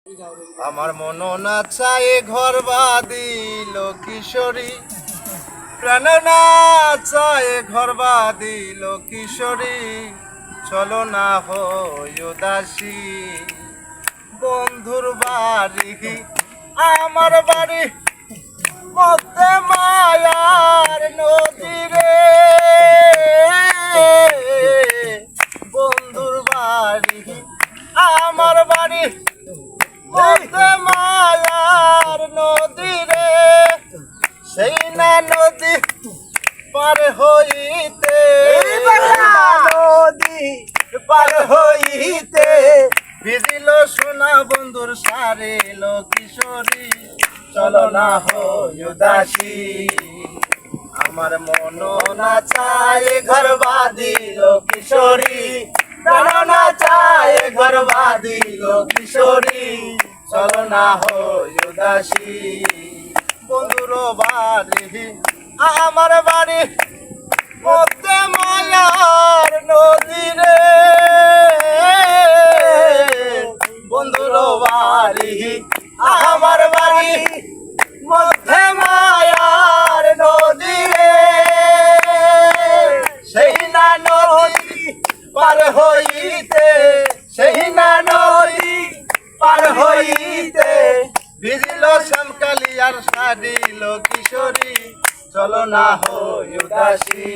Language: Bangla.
আমার মন না চায় ঘর বাঁধিল কিশোরী, প্রাণ না চায় ঘর বাঁধিল কিশোরী, চলো না হয় উদাসী। বন্ধুর বাড়ি আমার বাড়ি মধ্যে মায়ার নদী রে, বন্ধুর বাড়ি আমার বাড়ি মধ্যে মায়ার নদী রে, সেই না নদী পার হইতে, নদী পার হইতে ভিজিল সোনা বন্ধুর সারিল কিশোরী, চলো না হয় উদাসী। আমার মন না চায় ঘর বাঁধিল কিশোরী, প্রাণ না চায় ঘর বাঁধিল কিশোরী, চলো না হয় উদাসী। বন্ধুর বাড়ি আমার বাড়ি মধ্যে মায়ার নদী রে, বন্ধুর বাড়ি আমার বাড়ি মধ্যে মায়ার নদী রে, সেই না নদী পার হইতে, সেই না নদী পার হইতে ভিজিল শ্যামকালী আর সারিল কিশোরী, চলো না হয় উদাসী।